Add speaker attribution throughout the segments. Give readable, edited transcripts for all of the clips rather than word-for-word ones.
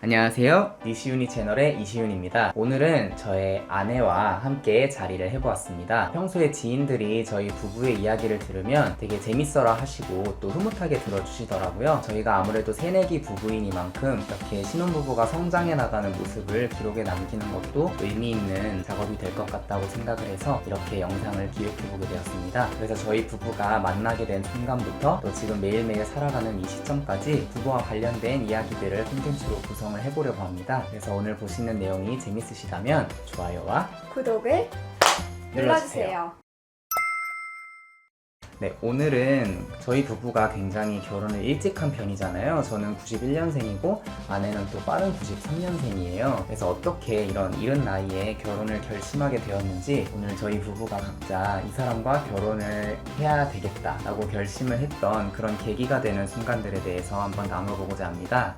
Speaker 1: 안녕하세요. 니시윤이 채널의 이시윤입니다. 오늘은 저의 아내와 함께 자리를 해보았습니다. 평소에 지인들이 저희 부부의 이야기를 들으면 되게 재밌어라 하시고 또 흐뭇하게 들어주시더라고요. 저희가 아무래도 새내기 부부이니만큼 이렇게 신혼부부가 성장해 나가는 모습을 기록에 남기는 것도 의미 있는 작업이 될 것 같다고 생각을 해서 이렇게 영상을 기획해보게 되었습니다. 그래서 저희 부부가 만나게 된 순간부터 또 지금 매일매일 살아가는 이 시점까지 부부와 관련된 이야기들을 콘텐츠로 구성을 해보려고 합니다. 그래서 오늘 보시는 내용이 재밌으시다면 좋아요와
Speaker 2: 구독을 눌러주세요.
Speaker 1: 네, 오늘은 저희 부부가 굉장히 결혼을 일찍 한 편이잖아요. 저는 91년생이고 아내는 또 빠른 93년생이에요. 그래서 어떻게 이런 이른 나이에 결혼을 결심하게 되었는지 오늘 저희 부부가 각자 이 사람과 결혼을 해야 되겠다라고 결심을 했던 그런 계기가 되는 순간들에 대해서 한번 나눠보고자 합니다.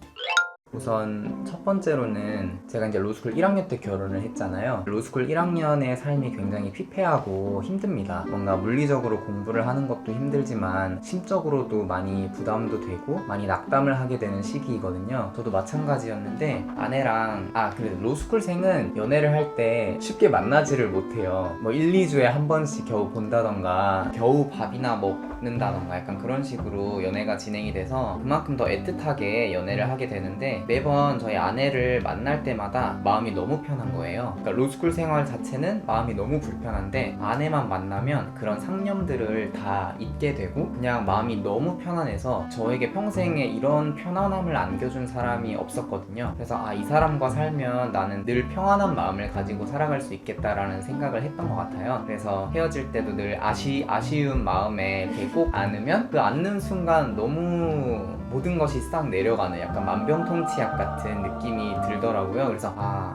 Speaker 1: 우선 첫 번째로는 제가 이제 로스쿨 1학년 때 결혼을 했잖아요. 로스쿨 1학년의 삶이 굉장히 피폐하고 힘듭니다. 뭔가 물리적으로 공부를 하는 것도 힘들지만 심적으로도 많이 부담도 되고 많이 낙담을 하게 되는 시기이거든요. 저도 마찬가지였는데 아내랑 그래 로스쿨생은 연애를 할 때 쉽게 만나지를 못해요. 뭐 1, 2주에 한 번씩 겨우 본다던가 겨우 밥이나 먹는다던가 약간 그런 식으로 연애가 진행이 돼서 그만큼 더 애틋하게 연애를 하게 되는데 매번 저희 아내를 만날 때마다 마음이 너무 편한 거예요. 그러니까 로스쿨 생활 자체는 마음이 너무 불편한데 아내만 만나면 그런 상념들을 다 잊게 되고 그냥 마음이 너무 편안해서 저에게 평생에 이런 편안함을 안겨준 사람이 없었거든요. 그래서 이 사람과 살면 나는 늘 평안한 마음을 가지고 살아갈 수 있겠다라는 생각을 했던 것 같아요. 그래서 헤어질 때도 늘 아쉬운 마음에 이렇게 꼭 안으면 그 안는 순간 너무 모든 것이 싹 내려가는 약간 만병통치약 같은 느낌이 들더라고요. 그래서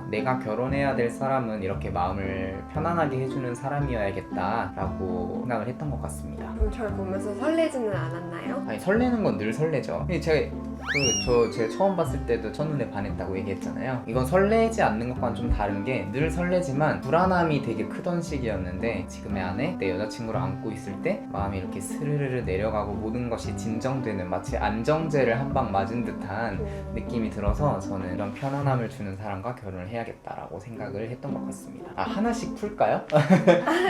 Speaker 1: 내가 결혼해야 될 사람은 이렇게 마음을 편안하게 해주는 사람이어야겠다라고 생각을 했던 것 같습니다.
Speaker 2: 그럼 절 보면서 설레지는 않았나요?
Speaker 1: 아니 설레는 건 늘 설레죠. 제가 처음 봤을 때도 첫눈에 반했다고 얘기했잖아요. 이건 설레지 않는 것과는 좀 다른 게 늘 설레지만 불안함이 되게 크던 시기였는데 지금의 아내, 내 여자친구를 안고 있을 때 마음이 이렇게 스르르르 내려가고 모든 것이 진정되는 마치 안정제를 한 방 맞은 듯한 느낌이 들어서 저는 이런 편안함을 주는 사람과 결혼을 해야겠다라고 생각을 했던 것 같습니다. 하나씩 풀까요?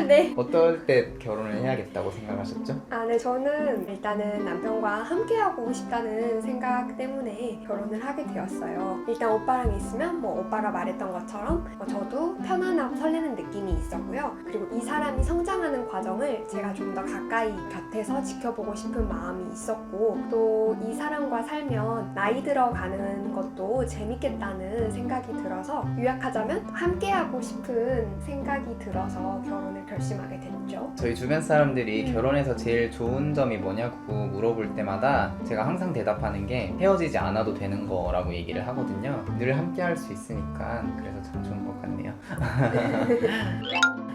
Speaker 2: 네.
Speaker 1: 어떨 때 결혼을 해야겠다고 생각하셨죠?
Speaker 2: 네, 저는 일단은 남편과 함께하고 싶다는 생각 때문에 결혼을 하게 되었어요. 일단 오빠랑 있으면 오빠가 말했던 것처럼 저도 편안하고 설레는 느낌이 있었고요. 그리고 이 사람이 성장하는 과정을 제가 좀 더 가까이 곁에서 지켜보고 싶은 마음이 있었고 또 이 사람과 살면 나이 들어가는 것도 재밌겠다는 생각이 들어서 요약하자면 함께하고 싶은 생각이 들어서 결혼을 결심하게 됐죠.
Speaker 1: 저희 주변 사람들이 결혼해서 제일 좋은 점이 뭐냐고 물어볼 때마다 제가 항상 대답하는 게 헤어지지 않아도 되는 거라고 얘기를 하거든요. 늘 함께 할 수 있으니까 그래서 참 좋은 것 같네요.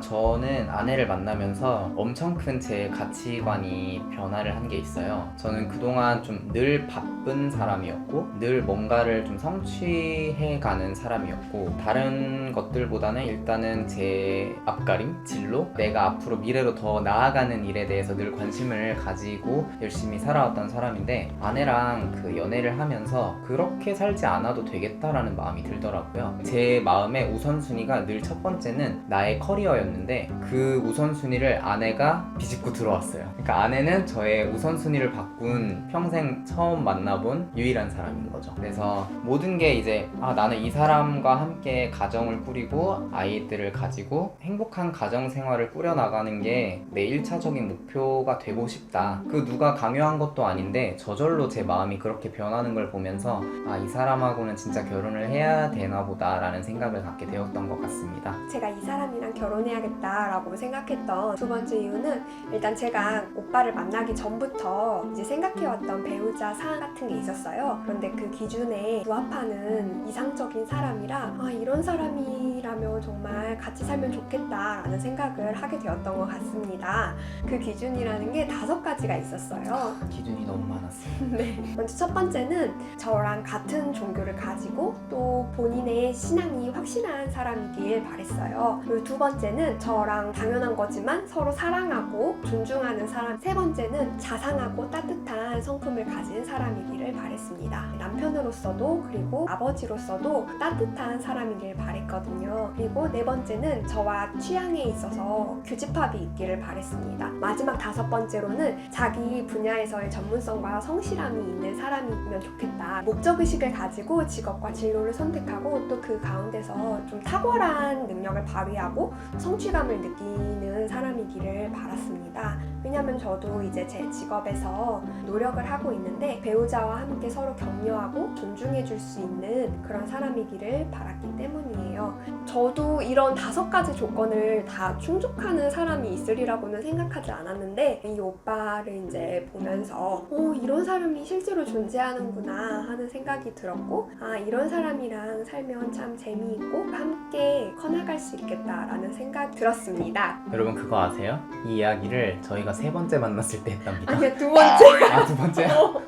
Speaker 1: 저는 아내를 만나면서 엄청 큰 제 가치관이 변화를 한 게 있어요. 저는 그동안 좀 늘 바쁜 사람이었고 늘 뭔가를 좀 성취해가는 사람이었고 다른 것들보다는 일단은 제 앞가림, 진로, 내가 앞으로 미래로 더 나아가는 일에 대해서 늘 관심을 가지고 열심히 살아왔던 사람인데 아내랑 그 연애를 하면서 그렇게 살지 않아도 되겠다라는 마음이 들더라고요. 제 마음의 우선순위가 늘 첫 번째는 나의 커리어였는데 그 우선순위를 아내가 비집고 들어왔어요. 그러니까 아내는 저의 우선순위를 바꾼 평생 처음 만나본 유일한 사람인 거죠. 그래서 모든 게 이제 나는 이 사람과 함께 가정을 꾸리고 아이들을 가지고 행복한 가정 생활을 꾸려나가는 게 내 1차적인 목표가 되고 싶다. 그 누가 강요한 것도 아닌데 저절로 제 마음이 그렇게 변하는 걸 보면서 이 사람하고는 진짜 결혼을 해야 되나 보다 라는 생각을 갖게 되었던 것 같습니다.
Speaker 2: 제가 이 사람이랑 결혼해야겠다라고 생각했던 두 번째 이유는 일단 제가 오빠를 만나기 전부터 이제 생각해왔던 배우자 사항 같은 게 있었어요. 그런데 그 기준에 부합하는 이상적인 사람이라 이런 사람이라면 정말 같이 살면 좋겠다라는 생각을 하게 되었던 것 같습니다. 그 기준이라는 게 5가지가 있었어요.
Speaker 1: 기준이 너무 많았어요.
Speaker 2: 네. 먼저 첫 번째는 저랑 같은 종교를 가지고 또 본인의 신앙이 확실한 사람이길 바랬어요. 그리고 두 번째는 번째는 저랑 당연한 거지만 서로 사랑하고 존중하는 사람. 세 번째는 자상하고 따뜻한 성품을 가진 사람이기를 바랬습니다. 남편으로서도 그리고 아버지로서도 따뜻한 사람이길 바랬거든요. 그리고 네 번째는 저와 취향에 있어서 교집합이 있기를 바랬습니다. 마지막 다섯 번째로는 자기 분야에서의 전문성과 성실함이 있는 사람이면 좋겠다. 목적의식을 가지고 직업과 진로를 선택하고 또 그 가운데서 좀 탁월한 능력을 발휘하고 성취감을 느끼는 사람이기를 바랐습니다. 왜냐면 저도 이제 제 직업에서 노력을 하고 있는데 배우자와 함께 서로 격려하고 존중해 줄 수 있는 그런 사람이기를 바랐기 때문이에요. 저도 이런 5가지 조건을 다 충족하는 사람이 있으리라고는 생각하지 않았는데 이 오빠를 이제 보면서 이런 사람이 실제로 존재하는구나 하는 생각이 들었고, 이런 사람이랑 살면 참 재미있고 함께 커나갈 수 있겠다라는 생각이 들었습니다.
Speaker 1: 여러분 그거 아세요? 이 이야기를 저희가 3번째 만났을 때 했답니다.
Speaker 2: 아니야, 2번째.
Speaker 1: 2번째야?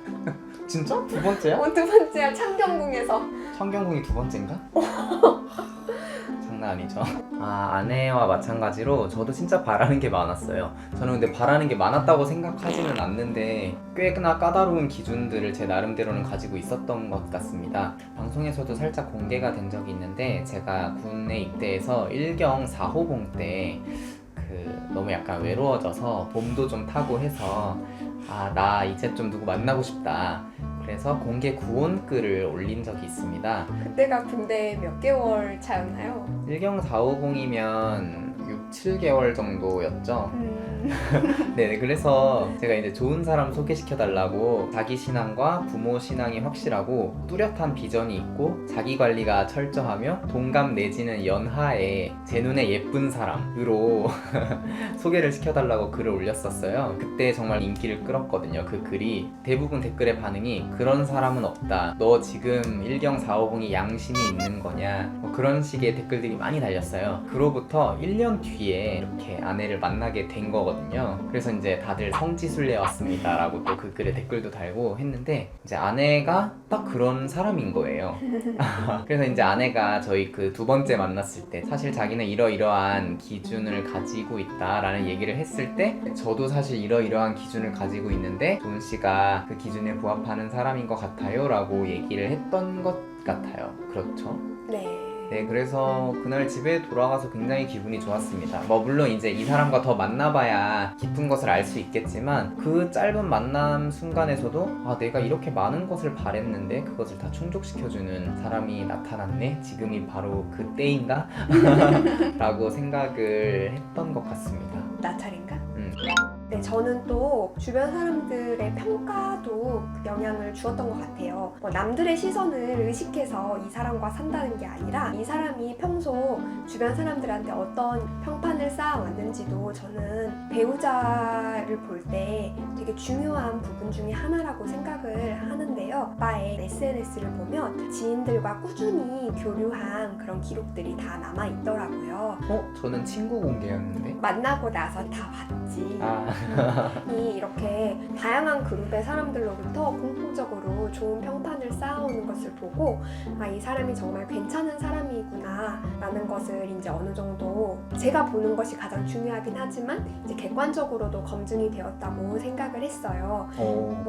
Speaker 1: 진짜? 2번째야?
Speaker 2: 2번째야, 창경궁에서.
Speaker 1: 청경궁이 2번째인가? 장난 아니죠. 아내와 마찬가지로 저도 진짜 바라는 게 많았어요. 저는 근데 바라는 게 많았다고 생각하지는 않는데 꽤나 까다로운 기준들을 제 나름대로는 가지고 있었던 것 같습니다. 방송에서도 살짝 공개가 된 적이 있는데 제가 군에 입대해서 1경 4호봉 때 너무 약간 외로워져서 봄도 좀 타고 해서 나 이제 좀 누구 만나고 싶다. 그래서 공개 구원글을 올린 적이 있습니다.
Speaker 2: 그때가 군대 몇 개월 차였나요?
Speaker 1: 1경 450이면 6, 7개월 정도였죠. 네, 그래서 제가 이제 좋은 사람 소개시켜달라고 자기 신앙과 부모 신앙이 확실하고 뚜렷한 비전이 있고 자기 관리가 철저하며 동감 내지는 연하에 제 눈에 예쁜 사람으로 소개를 시켜달라고 글을 올렸었어요. 그때 정말 인기를 끌었거든요. 그 글이 대부분 댓글의 반응이 그런 사람은 없다. 너 지금 1경 450이 양심이 있는 거냐? 뭐 그런 식의 댓글들이 많이 달렸어요. 그로부터 1년 뒤에 이렇게 아내를 만나게 된 거거든요. 그래서 이제 다들 성지순례 왔습니다 라고 또 그 글에 댓글도 달고 했는데 이제 아내가 딱 그런 사람인 거예요. 그래서 이제 아내가 저희 그 2번째 만났을 때 사실 자기는 이러이러한 기준을 가지고 있다라는 얘기를 했을 때 저도 사실 이러이러한 기준을 가지고 있는데 도은 씨가 그 기준에 부합하는 사람인 것 같아요 라고 얘기를 했던 것 같아요. 그렇죠? 네, 그래서 그날 집에 돌아가서 굉장히 기분이 좋았습니다. 물론 이제 이 사람과 더 만나봐야 깊은 것을 알 수 있겠지만 그 짧은 만남 순간에서도 내가 이렇게 많은 것을 바랬는데 그것을 다 충족시켜주는 사람이 나타났네? 지금이 바로 그때인가? 라고 생각을 했던 것 같습니다.
Speaker 2: 나 차례인가? 네, 저는 또 주변 사람들의 평가도 영향을 주었던 것 같아요. 남들의 시선을 의식해서 이 사람과 산다는 게 아니라 이 사람이 평소 주변 사람들한테 어떤 평판을 쌓아왔는지도 저는 배우자를 볼 때 되게 중요한 부분 중에 하나라고 생각을 하는데요. 오빠의 SNS를 보면 지인들과 꾸준히 교류한 그런 기록들이 다 남아있더라고요.
Speaker 1: 저는 친구 공개였는데?
Speaker 2: 만나고 나서 다 봤지. 이렇게 다양한 그룹의 사람들로부터 공통적으로 좋은 평판을 쌓아오는 것을 보고 이 사람이 정말 괜찮은 사람이구나 라는 것을 이제 어느 정도 제가 보는 것이 가장 중요하긴 하지만 이제 객관적으로도 검증이 되었다고 생각을 했어요.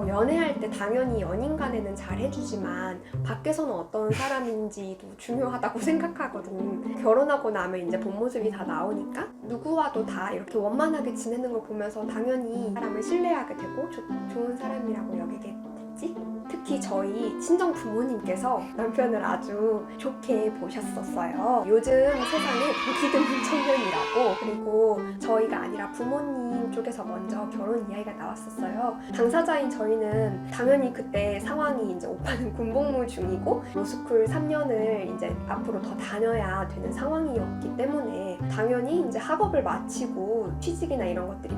Speaker 2: 연애할 때 당연히 연인 간에는 잘 해주지만 밖에서는 어떤 사람인지도 중요하다고 생각하거든. 결혼하고 나면 이제 본 모습이 다 나오니까 누구와도 다 이렇게 원만하게 지내는 걸 보면서 당연히 사람을 신뢰하게 되고 좋은 사람이라고 여기게 됐지? 특히 저희 친정 부모님께서 남편을 아주 좋게 보셨었어요. 요즘 세상에 보기 드문 청년이라고. 그리고 저희가 아니라 부모님 쪽에서 먼저 결혼 이야기가 나왔었어요. 당사자인 저희는 당연히 그때 상황이 이제 오빠는 군복무 중이고 로스쿨 3년을 이제 앞으로 더 다녀야 되는 상황이었기 때문에 당연히 이제 학업을 마치고 취직이나 이런 것들이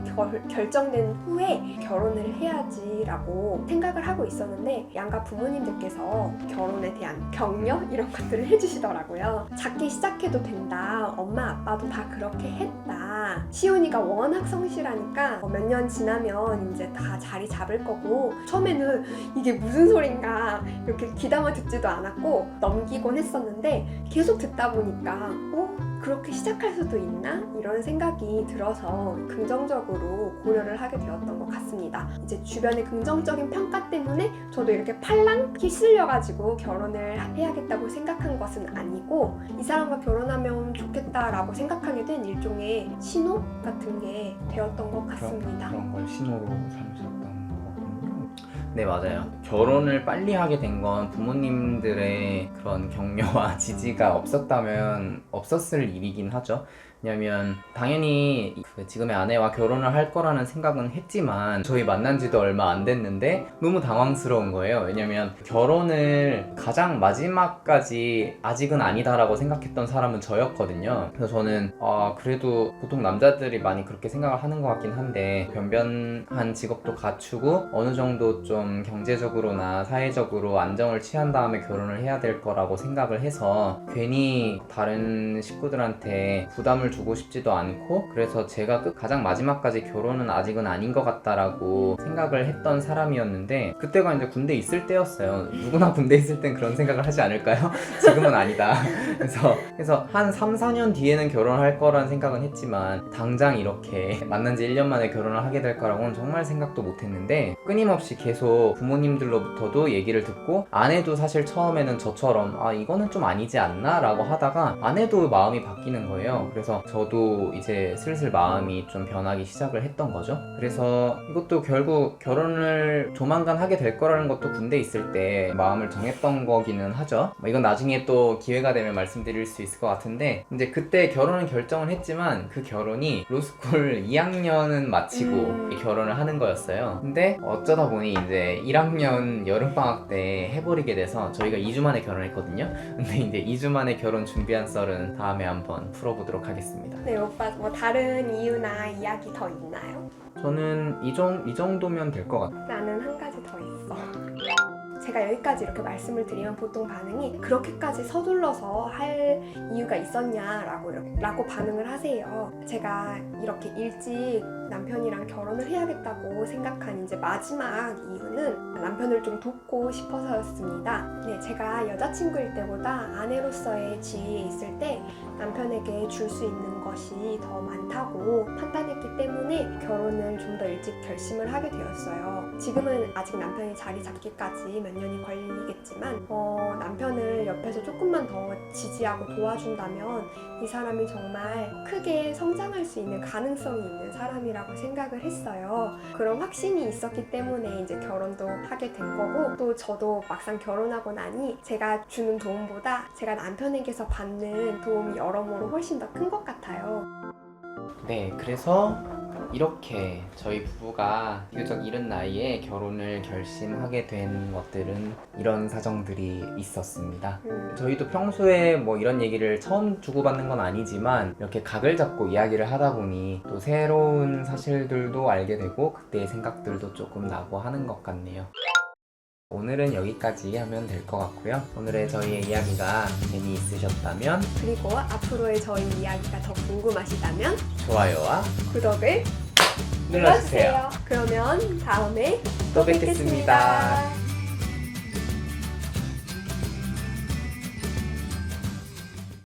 Speaker 2: 결정된 후에 결혼을 해야지라고 생각을 하고 있었는데 양가 부모님들께서 결혼에 대한 격려 이런 것들을 해주시더라고요. 작게 시작해도 된다. 엄마 아빠도 다 그렇게 했다. 언니가 시온이가 워낙 성실하니까 몇 년 지나면 이제 다 자리 잡을 거고 처음에는 이게 무슨 소린가 이렇게 귀담아 듣지도 않았고 넘기곤 했었는데 계속 듣다 보니까 그렇게 시작할 수도 있나? 이런 생각이 들어서 긍정적으로 고려를 하게 되었던 것 같습니다. 이제 주변의 긍정적인 평가 때문에 저도 이렇게 팔랑 휩쓸려가지고 결혼을 해야겠다고 생각한 것은 아니고 이 사람과 결혼하면 좋겠다라고 생각하게 된 일종의 신호 같은 게 되었던 것 같습니다.
Speaker 1: 그런 걸 신호로 삼으셨던 거군요. 네, 맞아요. 결혼을 빨리 하게 된 건 부모님들의 그런 격려와 지지가 없었다면 없었을 일이긴 하죠. 왜냐면 당연히 지금의 아내와 결혼을 할 거라는 생각은 했지만 저희 만난 지도 얼마 안 됐는데 너무 당황스러운 거예요. 왜냐면 결혼을 가장 마지막까지 아직은 아니다라고 생각했던 사람은 저였거든요. 그래서 저는 그래도 보통 남자들이 많이 그렇게 생각을 하는 것 같긴 한데 변변한 직업도 갖추고 어느 정도 좀 경제적으로나 사회적으로 안정을 취한 다음에 결혼을 해야 될 거라고 생각을 해서 괜히 다른 식구들한테 부담을 주고 싶지도 않고 그래서 제가 가장 마지막까지 결혼은 아직은 아닌 것 같다라고 생각을 했던 사람이었는데 그때가 이제 군대 있을 때였어요. 누구나 군대 있을 땐 그런 생각을 하지 않을까요? 지금은 아니다. 그래서 한 3, 4년 뒤에는 결혼할 거라는 생각은 했지만 당장 이렇게 만난 지 1년 만에 결혼을 하게 될 거라고는 정말 생각도 못 했는데 끊임없이 계속 부모님들로부터도 얘기를 듣고 아내도 사실 처음에는 저처럼 이거는 좀 아니지 않나? 라고 하다가 아내도 마음이 바뀌는 거예요. 그래서 저도 이제 슬슬 마음이 좀 변하기 시작을 했던 거죠. 그래서 이것도 결국 결혼을 조만간 하게 될 거라는 것도 군대 있을 때 마음을 정했던 거기는 하죠. 이건 나중에 또 기회가 되면 말씀드릴 수 있을 것 같은데 이제 그때 결혼은 결정을 했지만 그 결혼이 로스쿨 2학년은 마치고 결혼을 하는 거였어요. 근데 어쩌다 보니 이제 1학년 여름방학 때 해버리게 돼서 저희가 2주 만에 결혼했거든요. 근데 이제 2주 만에 결혼 준비한 썰은 다음에 한번 풀어보도록 하겠습니다.
Speaker 2: 네, 오빠 뭐 다른 이유나 이야기 더 있나요?
Speaker 1: 저는 이 정도면 될 것 같아요.
Speaker 2: 나는 한 가지 더 있어. 제가 여기까지 이렇게 말씀을 드리면 보통 반응이 그렇게까지 서둘러서 할 이유가 있었냐라고 반응을 하세요. 제가 이렇게 일찍 남편이랑 결혼을 해야겠다고 생각한 이제 마지막 이유는 남편을 좀 돕고 싶어서였습니다. 네, 제가 여자친구일 때보다 아내로서의 지위에 있을 때 남편에게 줄 수 있는 것이 더 많다고 판단했기 때문에 결혼을 좀 더 일찍 결심을 하게 되었어요. 지금은 아직 남편이 자리 잡기까지 몇 년이 걸리겠지만 남편을 옆에서 조금만 더 지지하고 도와준다면 이 사람이 정말 크게 성장할 수 있는 가능성이 있는 사람이라고 생각을 했어요. 그런 확신이 있었기 때문에 이제 결혼도 하게 된 거고 또 저도 막상 결혼하고 나니 제가 주는 도움보다 제가 남편에게서 받는 도움이 여러모로 훨씬 더 큰 것 같아요.
Speaker 1: 네, 그래서 이렇게 저희 부부가 비교적 이른 나이에 결혼을 결심하게 된 것들은 이런 사정들이 있었습니다. 저희도 평소에 뭐 이런 얘기를 처음 주고받는 건 아니지만 이렇게 각을 잡고 이야기를 하다 보니 또 새로운 사실들도 알게 되고 그때의 생각들도 조금 나고 하는 것 같네요. 오늘은 여기까지 하면 될 것 같고요. 오늘의 저희의 이야기가 재미있으셨다면
Speaker 2: 그리고 앞으로의 저희 이야기가 더 궁금하시다면
Speaker 1: 좋아요와
Speaker 2: 구독을
Speaker 1: 눌러주세요.
Speaker 2: 그러면 다음에
Speaker 1: 또 뵙겠습니다.